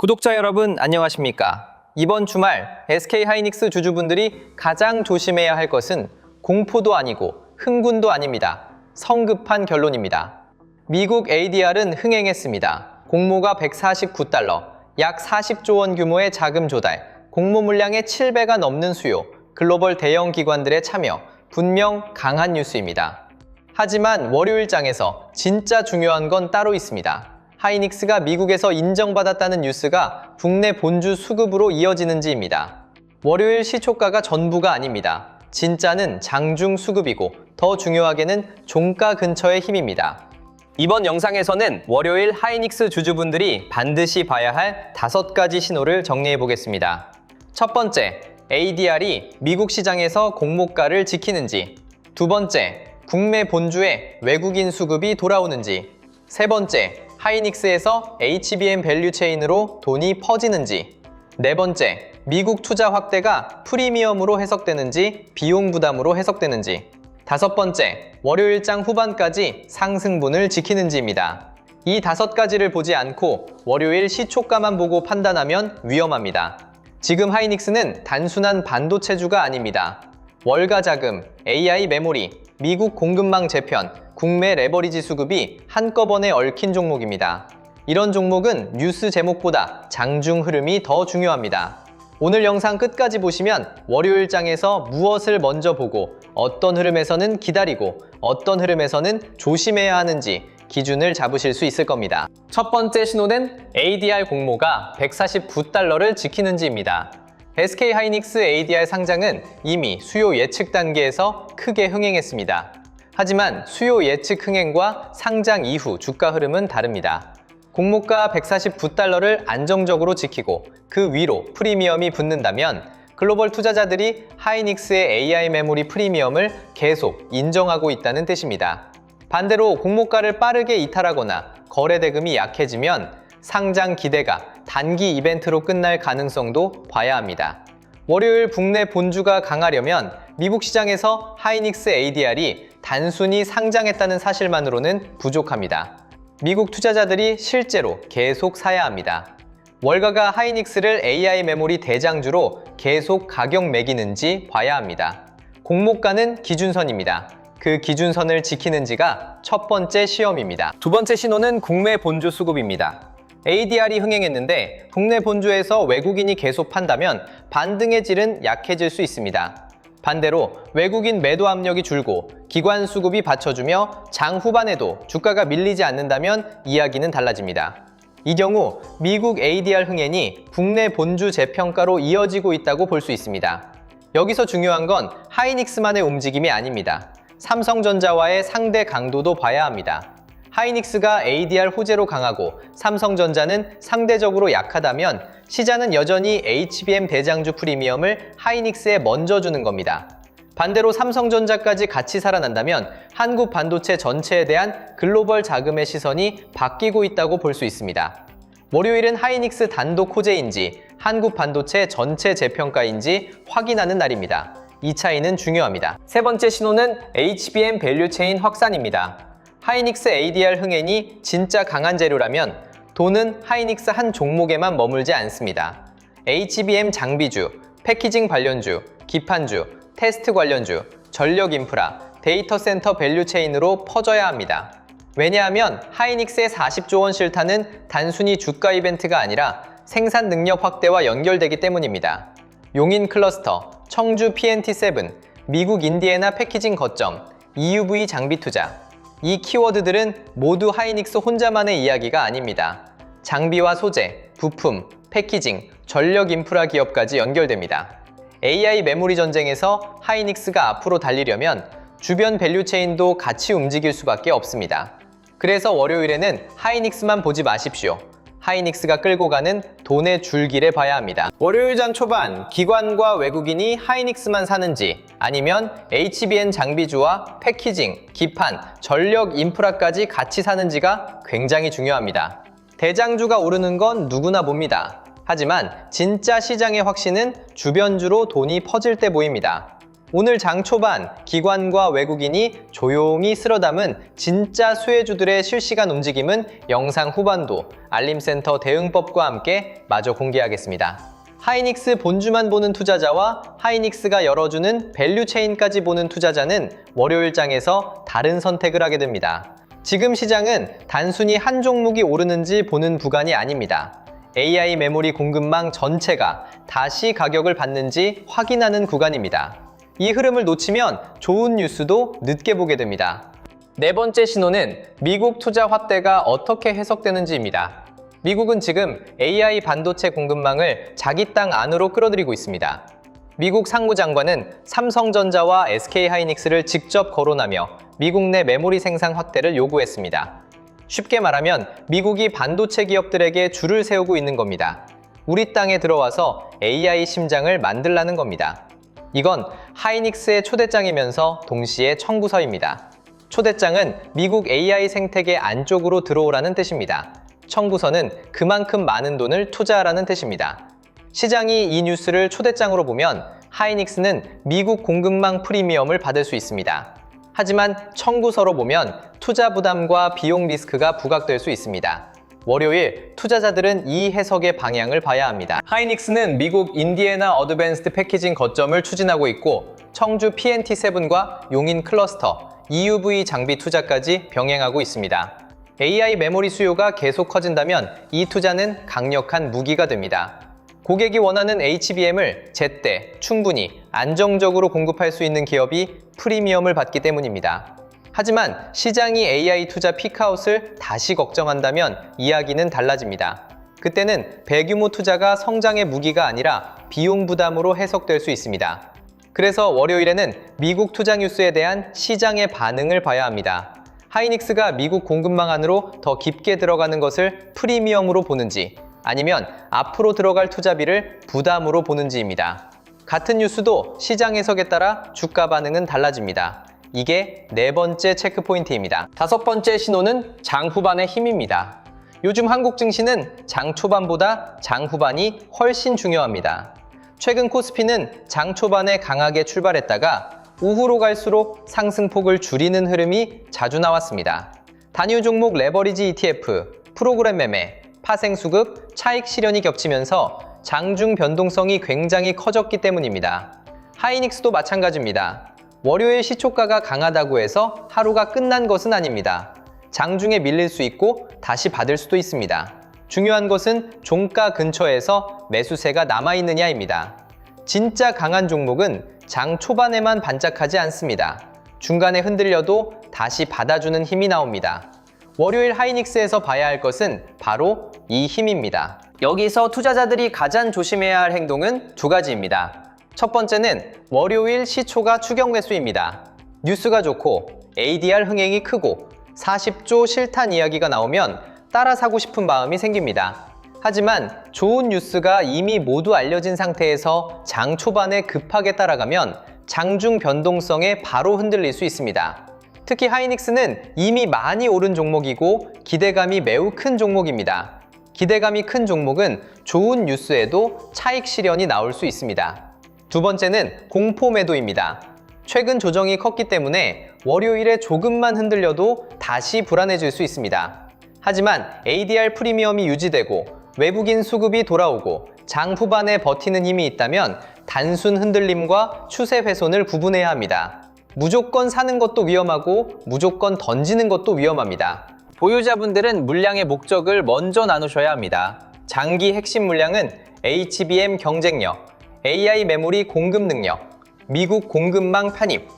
구독자 여러분 안녕하십니까? 이번 주말 SK하이닉스 주주분들이 가장 조심해야 할 것은 공포도 아니고 흥분도 아닙니다. 성급한 결론입니다. 미국 ADR은 흥행했습니다. 공모가 149달러, 약 40조 원 규모의 자금 조달, 공모 물량의 7배가 넘는 수요, 글로벌 대형 기관들의 참여, 분명 강한 뉴스입니다. 하지만 월요일장에서 진짜 중요한 건 따로 있습니다. 하이닉스가 미국에서 인정받았다는 뉴스가 국내 본주 수급으로 이어지는지입니다. 월요일 시초가가 전부가 아닙니다. 진짜는 장중 수급이고 더 중요하게는 종가 근처의 힘입니다. 이번 영상에서는 월요일 하이닉스 주주분들이 반드시 봐야 할 5가지 신호를 정리해 보겠습니다. 첫 번째, ADR이 미국 시장에서 공모가를 지키는지. 두 번째, 국내 본주에 외국인 수급이 돌아오는지. 세 번째, 하이닉스에서 HBM 밸류체인으로 돈이 퍼지는지. 네 번째, 미국 투자 확대가 프리미엄으로 해석되는지 비용 부담으로 해석되는지. 다섯 번째, 월요일장 후반까지 상승분을 지키는지입니다. 이 5가지를 보지 않고 월요일 시초가만 보고 판단하면 위험합니다. 지금 하이닉스는 단순한 반도체주가 아닙니다. 월가 자금, AI 메모리, 미국 공급망 재편, 국내 레버리지 수급이 한꺼번에 얽힌 종목입니다. 이런 종목은 뉴스 제목보다 장중 흐름이 더 중요합니다. 오늘 영상 끝까지 보시면 월요일장에서 무엇을 먼저 보고 어떤 흐름에서는 기다리고 어떤 흐름에서는 조심해야 하는지 기준을 잡으실 수 있을 겁니다. 첫 번째 신호는 ADR 공모가 149달러를 지키는지입니다. SK하이닉스 ADR 상장은 이미 수요 예측 단계에서 크게 흥행했습니다. 하지만 수요 예측 흥행과 상장 이후 주가 흐름은 다릅니다. 공모가 149달러를 안정적으로 지키고 그 위로 프리미엄이 붙는다면 글로벌 투자자들이 하이닉스의 AI 메모리 프리미엄을 계속 인정하고 있다는 뜻입니다. 반대로 공모가를 빠르게 이탈하거나 거래 대금이 약해지면 상장 기대가 단기 이벤트로 끝날 가능성도 봐야 합니다. 월요일 국내 본주가 강하려면 미국 시장에서 하이닉스 ADR이 단순히 상장했다는 사실만으로는 부족합니다. 미국 투자자들이 실제로 계속 사야 합니다. 월가가 하이닉스를 AI 메모리 대장주로 계속 가격 매기는지 봐야 합니다. 공모가는 기준선입니다. 그 기준선을 지키는지가 첫 번째 시험입니다. 두 번째 신호는 국내 본주 수급입니다. ADR이 흥행했는데 국내 본주에서 외국인이 계속 판다면 반등의 질은 약해질 수 있습니다. 반대로 외국인 매도 압력이 줄고 기관 수급이 받쳐주며 장 후반에도 주가가 밀리지 않는다면 이야기는 달라집니다. 이 경우 미국 ADR 흥행이 국내 본주 재평가로 이어지고 있다고 볼 수 있습니다. 여기서 중요한 건 하이닉스만의 움직임이 아닙니다. 삼성전자와의 상대 강도도 봐야 합니다. 하이닉스가 ADR 호재로 강하고 삼성전자는 상대적으로 약하다면 시장은 여전히 HBM 대장주 프리미엄을 하이닉스에 먼저 주는 겁니다. 반대로 삼성전자까지 같이 살아난다면 한국 반도체 전체에 대한 글로벌 자금의 시선이 바뀌고 있다고 볼 수 있습니다. 월요일은 하이닉스 단독 호재인지 한국 반도체 전체 재평가인지 확인하는 날입니다. 이 차이는 중요합니다. 세 번째 신호는 HBM 밸류체인 확산입니다. 하이닉스 ADR 흥행이 진짜 강한 재료라면 돈은 하이닉스 한 종목에만 머물지 않습니다. HBM 장비주, 패키징 관련주, 기판주, 테스트 관련주, 전력 인프라, 데이터 센터 밸류체인으로 퍼져야 합니다. 왜냐하면 하이닉스의 40조 원 실타는 단순히 주가 이벤트가 아니라 생산 능력 확대와 연결되기 때문입니다. 용인 클러스터, 청주 PNT7, 미국 인디애나 패키징 거점, EUV 장비 투자. 이 키워드들은 모두 하이닉스 혼자만의 이야기가 아닙니다. 장비와 소재, 부품, 패키징, 전력 인프라 기업까지 연결됩니다. AI 메모리 전쟁에서 하이닉스가 앞으로 달리려면 주변 밸류체인도 같이 움직일 수밖에 없습니다. 그래서 월요일에는 하이닉스만 보지 마십시오. 하이닉스가 끌고 가는 돈의 줄기를 봐야 합니다. 월요일장 초반 기관과 외국인이 하이닉스만 사는지 아니면 HBM 장비주와 패키징, 기판, 전력 인프라까지 같이 사는지가 굉장히 중요합니다. 대장주가 오르는 건 누구나 봅니다. 하지만 진짜 시장의 확신은 주변주로 돈이 퍼질 때 보입니다. 오늘 장 초반 기관과 외국인이 조용히 쓸어담은 진짜 수혜주들의 실시간 움직임은 영상 후반도 알림센터 대응법과 함께 마저 공개하겠습니다. 하이닉스 본주만 보는 투자자와 하이닉스가 열어주는 밸류체인까지 보는 투자자는 월요일 장에서 다른 선택을 하게 됩니다. 지금 시장은 단순히 한 종목이 오르는지 보는 구간이 아닙니다. AI 메모리 공급망 전체가 다시 가격을 받는지 확인하는 구간입니다. 이 흐름을 놓치면 좋은 뉴스도 늦게 보게 됩니다. 네 번째 신호는 미국 투자 확대가 어떻게 해석되는지입니다. 미국은 지금 AI 반도체 공급망을 자기 땅 안으로 끌어들이고 있습니다. 미국 상무장관은 삼성전자와 SK하이닉스를 직접 거론하며 미국 내 메모리 생산 확대를 요구했습니다. 쉽게 말하면 미국이 반도체 기업들에게 줄을 세우고 있는 겁니다. 우리 땅에 들어와서 AI 심장을 만들라는 겁니다. 이건 하이닉스의 초대장이면서 동시에 청구서입니다. 초대장은 미국 AI 생태계 안쪽으로 들어오라는 뜻입니다. 청구서는 그만큼 많은 돈을 투자하라는 뜻입니다. 시장이 이 뉴스를 초대장으로 보면 하이닉스는 미국 공급망 프리미엄을 받을 수 있습니다. 하지만 청구서로 보면 투자 부담과 비용 리스크가 부각될 수 있습니다. 월요일 투자자들은 이 해석의 방향을 봐야 합니다. 하이닉스는 미국 인디애나 어드밴스드 패키징 거점을 추진하고 있고 청주 PNT7과 용인 클러스터, EUV 장비 투자까지 병행하고 있습니다. AI 메모리 수요가 계속 커진다면 이 투자는 강력한 무기가 됩니다. 고객이 원하는 HBM을 제때, 충분히, 안정적으로 공급할 수 있는 기업이 프리미엄을 받기 때문입니다. 하지만 시장이 AI 투자 피크아웃을 다시 걱정한다면 이야기는 달라집니다. 그때는 대규모 투자가 성장의 무기가 아니라 비용 부담으로 해석될 수 있습니다. 그래서 월요일에는 미국 투자 뉴스에 대한 시장의 반응을 봐야 합니다. 하이닉스가 미국 공급망 안으로 더 깊게 들어가는 것을 프리미엄으로 보는지 아니면 앞으로 들어갈 투자비를 부담으로 보는지입니다. 같은 뉴스도 시장 해석에 따라 주가 반응은 달라집니다. 이게 네 번째 체크 포인트입니다. 다섯 번째 신호는 장 후반의 힘입니다. 요즘 한국 증시는 장 초반보다 장 후반이 훨씬 중요합니다. 최근 코스피는 장 초반에 강하게 출발했다가 오후로 갈수록 상승폭을 줄이는 흐름이 자주 나왔습니다. 단일 종목 레버리지 ETF, 프로그램 매매, 파생 수급, 차익 실현이 겹치면서 장중 변동성이 굉장히 커졌기 때문입니다. 하이닉스도 마찬가지입니다. 월요일 시초가가 강하다고 해서 하루가 끝난 것은 아닙니다. 장중에 밀릴 수 있고 다시 받을 수도 있습니다. 중요한 것은 종가 근처에서 매수세가 남아있느냐입니다. 진짜 강한 종목은 장 초반에만 반짝하지 않습니다. 중간에 흔들려도 다시 받아주는 힘이 나옵니다. 월요일 하이닉스에서 봐야 할 것은 바로 이 힘입니다. 여기서 투자자들이 가장 조심해야 할 행동은 두 가지입니다. 첫 번째는 월요일 시초가 추격 매수입니다. 뉴스가 좋고 ADR 흥행이 크고 40조 실탄 이야기가 나오면 따라 사고 싶은 마음이 생깁니다. 하지만 좋은 뉴스가 이미 모두 알려진 상태에서 장 초반에 급하게 따라가면 장중 변동성에 바로 흔들릴 수 있습니다. 특히 하이닉스는 이미 많이 오른 종목이고 기대감이 매우 큰 종목입니다. 기대감이 큰 종목은 좋은 뉴스에도 차익 실현이 나올 수 있습니다. 두 번째는 공포 매도입니다. 최근 조정이 컸기 때문에 월요일에 조금만 흔들려도 다시 불안해질 수 있습니다. 하지만 ADR 프리미엄이 유지되고 외국인 수급이 돌아오고 장 후반에 버티는 힘이 있다면 단순 흔들림과 추세 훼손을 구분해야 합니다. 무조건 사는 것도 위험하고 무조건 던지는 것도 위험합니다. 보유자분들은 물량의 목적을 먼저 나누셔야 합니다. 장기 핵심 물량은 HBM 경쟁력, AI 메모리 공급 능력, 미국 공급망 편입,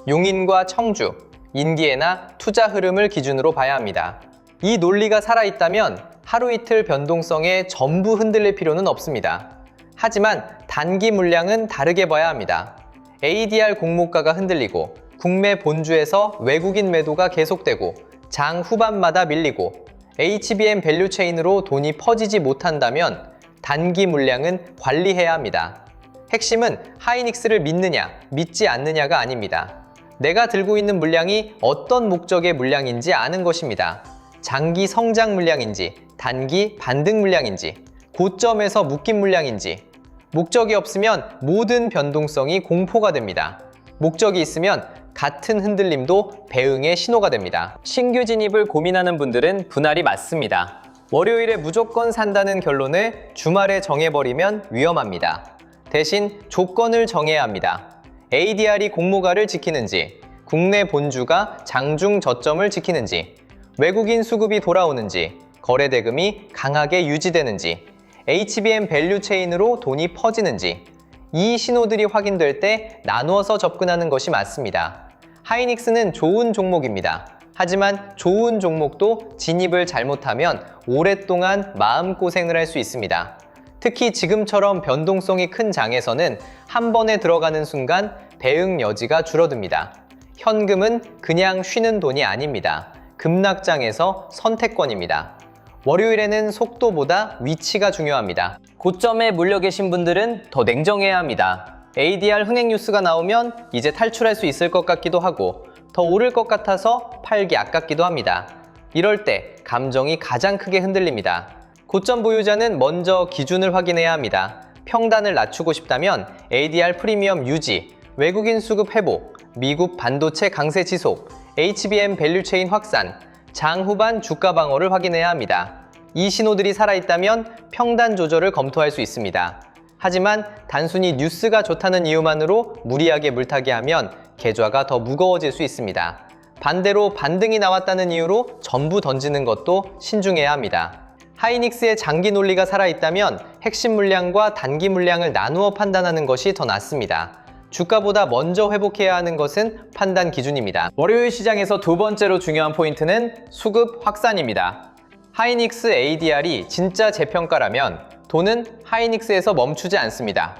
용인과 청주, 인디애나 투자 흐름을 기준으로 봐야 합니다. 이 논리가 살아있다면 하루 이틀 변동성에 전부 흔들릴 필요는 없습니다. 하지만 단기 물량은 다르게 봐야 합니다. ADR 공모가가 흔들리고 국내 본주에서 외국인 매도가 계속되고 장 후반마다 밀리고 HBM 밸류체인으로 돈이 퍼지지 못한다면 단기 물량은 관리해야 합니다. 핵심은 하이닉스를 믿느냐, 믿지 않느냐가 아닙니다. 내가 들고 있는 물량이 어떤 목적의 물량인지 아는 것입니다. 장기 성장 물량인지, 단기 반등 물량인지, 고점에서 묶인 물량인지, 목적이 없으면 모든 변동성이 공포가 됩니다. 목적이 있으면 같은 흔들림도 배응의 신호가 됩니다. 신규 진입을 고민하는 분들은 분할이 맞습니다. 월요일에 무조건 산다는 결론을 주말에 정해버리면 위험합니다. 대신 조건을 정해야 합니다. ADR이 공모가를 지키는지, 국내 본주가 장중 저점을 지키는지, 외국인 수급이 돌아오는지, 거래 대금이 강하게 유지되는지, HBM 밸류 체인으로 돈이 퍼지는지, 이 신호들이 확인될 때 나누어서 접근하는 것이 맞습니다. 하이닉스는 좋은 종목입니다. 하지만 좋은 종목도 진입을 잘못하면 오랫동안 마음고생을 할 수 있습니다. 특히 지금처럼 변동성이 큰 장에서는 한 번에 들어가는 순간 배응 여지가 줄어듭니다. 현금은 그냥 쉬는 돈이 아닙니다. 급락장에서 선택권입니다. 월요일에는 속도보다 위치가 중요합니다. 고점에 물려 계신 분들은 더 냉정해야 합니다. ADR 흥행 뉴스가 나오면 이제 탈출할 수 있을 것 같기도 하고 더 오를 것 같아서 팔기 아깝기도 합니다. 이럴 때 감정이 가장 크게 흔들립니다. 고점 보유자는 먼저 기준을 확인해야 합니다. 평단을 낮추고 싶다면 ADR 프리미엄 유지, 외국인 수급 회복, 미국 반도체 강세 지속, HBM 밸류체인 확산, 장 후반 주가 방어를 확인해야 합니다. 이 신호들이 살아있다면 평단 조절을 검토할 수 있습니다. 하지만 단순히 뉴스가 좋다는 이유만으로 무리하게 물타기 하면 계좌가 더 무거워질 수 있습니다. 반대로 반등이 나왔다는 이유로 전부 던지는 것도 신중해야 합니다. 하이닉스의 장기 논리가 살아있다면 핵심 물량과 단기 물량을 나누어 판단하는 것이 더 낫습니다. 주가보다 먼저 회복해야 하는 것은 판단 기준입니다. 월요일 시장에서 두 번째로 중요한 포인트는 수급 확산입니다. 하이닉스 ADR이 진짜 재평가라면 돈은 하이닉스에서 멈추지 않습니다.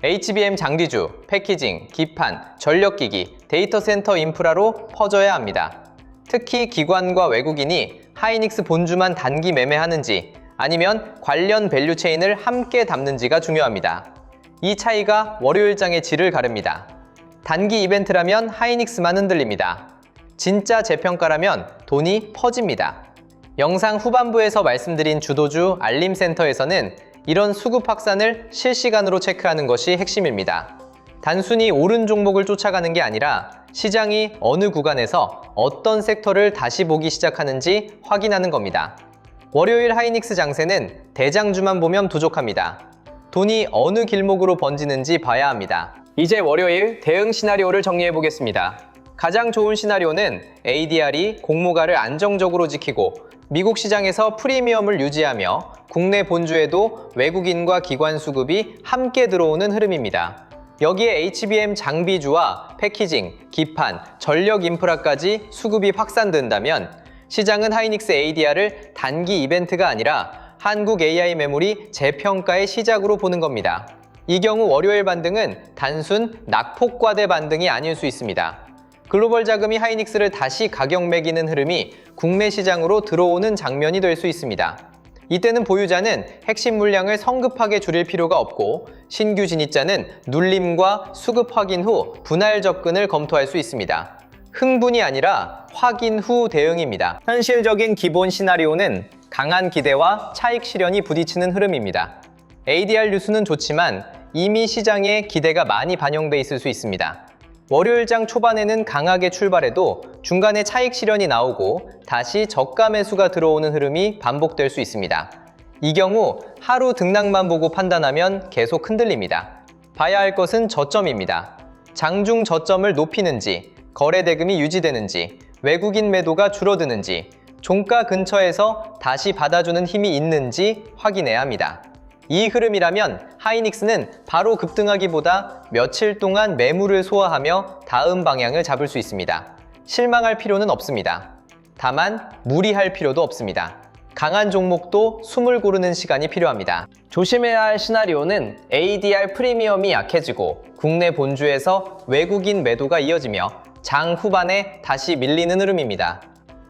HBM 장비주, 패키징, 기판, 전력기기, 데이터 센터 인프라로 퍼져야 합니다. 특히 기관과 외국인이 하이닉스 본주만 단기 매매하는지 아니면 관련 밸류체인을 함께 담는지가 중요합니다. 이 차이가 월요일장의 질을 가릅니다. 단기 이벤트라면 하이닉스만 흔들립니다. 진짜 재평가라면 돈이 퍼집니다. 영상 후반부에서 말씀드린 주도주 알림센터에서는 이런 수급 확산을 실시간으로 체크하는 것이 핵심입니다. 단순히 오른 종목을 쫓아가는 게 아니라 시장이 어느 구간에서 어떤 섹터를 다시 보기 시작하는지 확인하는 겁니다. 월요일 하이닉스 장세는 대장주만 보면 부족합니다. 돈이 어느 길목으로 번지는지 봐야 합니다. 이제 월요일 대응 시나리오를 정리해 보겠습니다. 가장 좋은 시나리오는 ADR이 공모가를 안정적으로 지키고 미국 시장에서 프리미엄을 유지하며 국내 본주에도 외국인과 기관 수급이 함께 들어오는 흐름입니다. 여기에 HBM 장비주와 패키징, 기판, 전력 인프라까지 수급이 확산된다면 시장은 하이닉스 ADR을 단기 이벤트가 아니라 한국 AI 메모리 재평가의 시작으로 보는 겁니다. 이 경우 월요일 반등은 단순 낙폭과대 반등이 아닐 수 있습니다. 글로벌 자금이 하이닉스를 다시 가격 매기는 흐름이 국내 시장으로 들어오는 장면이 될 수 있습니다. 이때는 보유자는 핵심 물량을 성급하게 줄일 필요가 없고 신규 진입자는 눌림과 수급 확인 후 분할 접근을 검토할 수 있습니다. 흥분이 아니라 확인 후 대응입니다. 현실적인 기본 시나리오는 강한 기대와 차익 실현이 부딪히는 흐름입니다. ADR 뉴스는 좋지만 이미 시장에 기대가 많이 반영돼 있을 수 있습니다. 월요일장 초반에는 강하게 출발해도 중간에 차익 실현이 나오고 다시 저가 매수가 들어오는 흐름이 반복될 수 있습니다. 이 경우 하루 등락만 보고 판단하면 계속 흔들립니다. 봐야 할 것은 저점입니다. 장중 저점을 높이는지, 거래 대금이 유지되는지, 외국인 매도가 줄어드는지, 종가 근처에서 다시 받아주는 힘이 있는지 확인해야 합니다. 이 흐름이라면 하이닉스는 바로 급등하기보다 며칠 동안 매물을 소화하며 다음 방향을 잡을 수 있습니다. 실망할 필요는 없습니다. 다만 무리할 필요도 없습니다. 강한 종목도 숨을 고르는 시간이 필요합니다. 조심해야 할 시나리오는 ADR 프리미엄이 약해지고 국내 본주에서 외국인 매도가 이어지며 장 후반에 다시 밀리는 흐름입니다.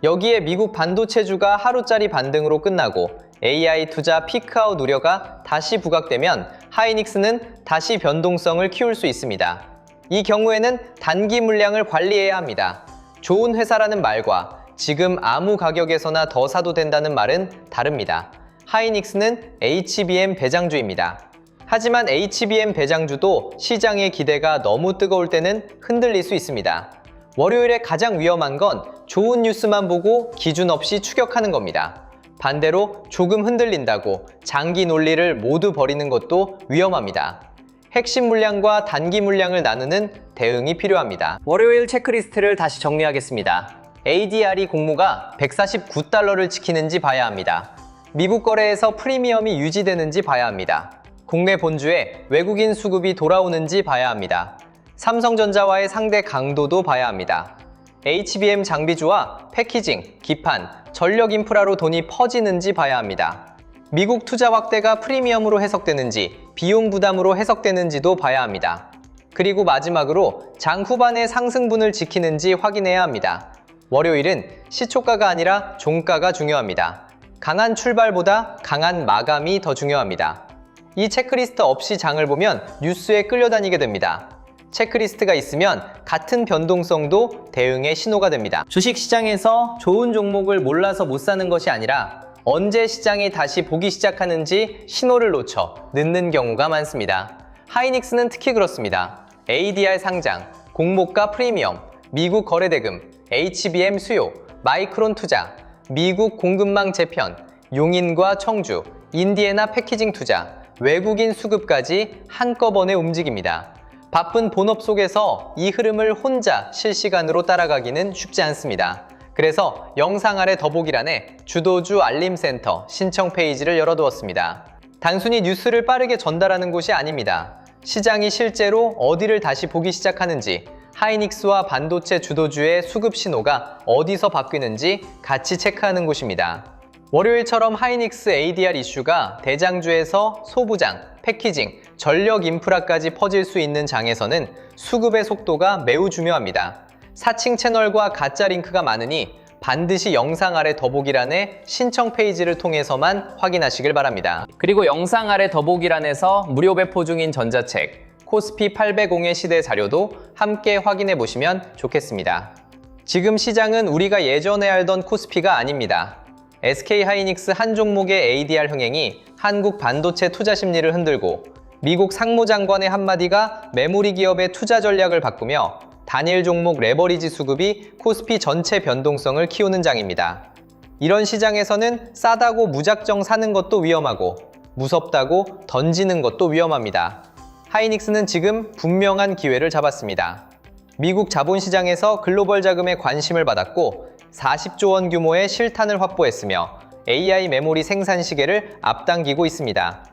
여기에 미국 반도체주가 하루짜리 반등으로 끝나고 AI 투자 피크아웃 우려가 다시 부각되면 하이닉스는 다시 변동성을 키울 수 있습니다. 이 경우에는 단기 물량을 관리해야 합니다. 좋은 회사라는 말과 지금 아무 가격에서나 더 사도 된다는 말은 다릅니다. 하이닉스는 HBM 배장주입니다. 하지만 HBM 대장주도 시장의 기대가 너무 뜨거울 때는 흔들릴 수 있습니다. 월요일에 가장 위험한 건 좋은 뉴스만 보고 기준 없이 추격하는 겁니다. 반대로 조금 흔들린다고 장기 논리를 모두 버리는 것도 위험합니다. 핵심 물량과 단기 물량을 나누는 대응이 필요합니다. 월요일 체크리스트를 다시 정리하겠습니다. ADR이 공모가 149달러를 지키는지 봐야 합니다. 미국 거래에서 프리미엄이 유지되는지 봐야 합니다. 국내 본주에 외국인 수급이 돌아오는지 봐야 합니다. 삼성전자와의 상대 강도도 봐야 합니다. HBM 장비주와 패키징, 기판, 전력 인프라로 돈이 퍼지는지 봐야 합니다. 미국 투자 확대가 프리미엄으로 해석되는지, 비용 부담으로 해석되는지도 봐야 합니다. 그리고 마지막으로 장 후반의 상승분을 지키는지 확인해야 합니다. 월요일은 시초가가 아니라 종가가 중요합니다. 강한 출발보다 강한 마감이 더 중요합니다. 이 체크리스트 없이 장을 보면 뉴스에 끌려다니게 됩니다. 체크리스트가 있으면 같은 변동성도 대응의 신호가 됩니다. 주식시장에서 좋은 종목을 몰라서 못 사는 것이 아니라 언제 시장이 다시 보기 시작하는지 신호를 놓쳐 늦는 경우가 많습니다. 하이닉스는 특히 그렇습니다. ADR 상장, 공모가 프리미엄, 미국 거래대금, HBM 수요, 마이크론 투자, 미국 공급망 재편, 용인과 청주, 인디애나 패키징 투자, 외국인 수급까지 한꺼번에 움직입니다. 바쁜 본업 속에서 이 흐름을 혼자 실시간으로 따라가기는 쉽지 않습니다. 그래서 영상 아래 더보기란에 주도주 알림센터 신청 페이지를 열어두었습니다. 단순히 뉴스를 빠르게 전달하는 곳이 아닙니다. 시장이 실제로 어디를 다시 보기 시작하는지, 하이닉스와 반도체 주도주의 수급 신호가 어디서 바뀌는지 같이 체크하는 곳입니다. 월요일처럼 하이닉스 ADR 이슈가 대장주에서 소부장, 패키징, 전력 인프라까지 퍼질 수 있는 장에서는 수급의 속도가 매우 중요합니다. 사칭 채널과 가짜 링크가 많으니 반드시 영상 아래 더보기란에 신청 페이지를 통해서만 확인하시길 바랍니다. 그리고 영상 아래 더보기란에서 무료 배포 중인 전자책 코스피 800의 시대 자료도 함께 확인해 보시면 좋겠습니다. 지금 시장은 우리가 예전에 알던 코스피가 아닙니다. SK하이닉스 한 종목의 ADR 흥행이 한국 반도체 투자 심리를 흔들고 미국 상무장관의 한마디가 메모리 기업의 투자 전략을 바꾸며 단일 종목 레버리지 수급이 코스피 전체 변동성을 키우는 장입니다. 이런 시장에서는 싸다고 무작정 사는 것도 위험하고 무섭다고 던지는 것도 위험합니다. 하이닉스는 지금 분명한 기회를 잡았습니다. 미국 자본시장에서 글로벌 자금에 관심을 받았고 40조 원 규모의 실탄을 확보했으며 AI 메모리 생산 시계를 앞당기고 있습니다.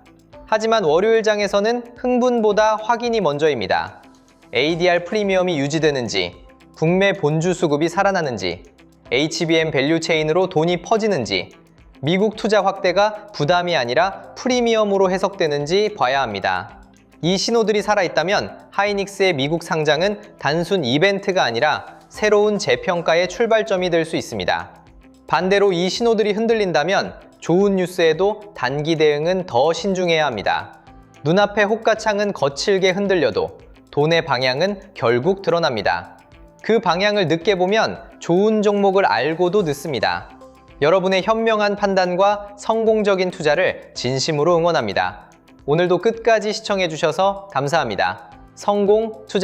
하지만 월요일장에서는 흥분보다 확인이 먼저입니다. ADR 프리미엄이 유지되는지, 국내 본주 수급이 살아나는지, HBM 밸류 체인으로 돈이 퍼지는지, 미국 투자 확대가 부담이 아니라 프리미엄으로 해석되는지 봐야 합니다. 이 신호들이 살아있다면 하이닉스의 미국 상장은 단순 이벤트가 아니라 새로운 재평가의 출발점이 될 수 있습니다. 반대로 이 신호들이 흔들린다면 좋은 뉴스에도 단기 대응은 더 신중해야 합니다. 눈앞의 호가창은 거칠게 흔들려도 돈의 방향은 결국 드러납니다. 그 방향을 늦게 보면 좋은 종목을 알고도 늦습니다. 여러분의 현명한 판단과 성공적인 투자를 진심으로 응원합니다. 오늘도 끝까지 시청해주셔서 감사합니다. 성공 투자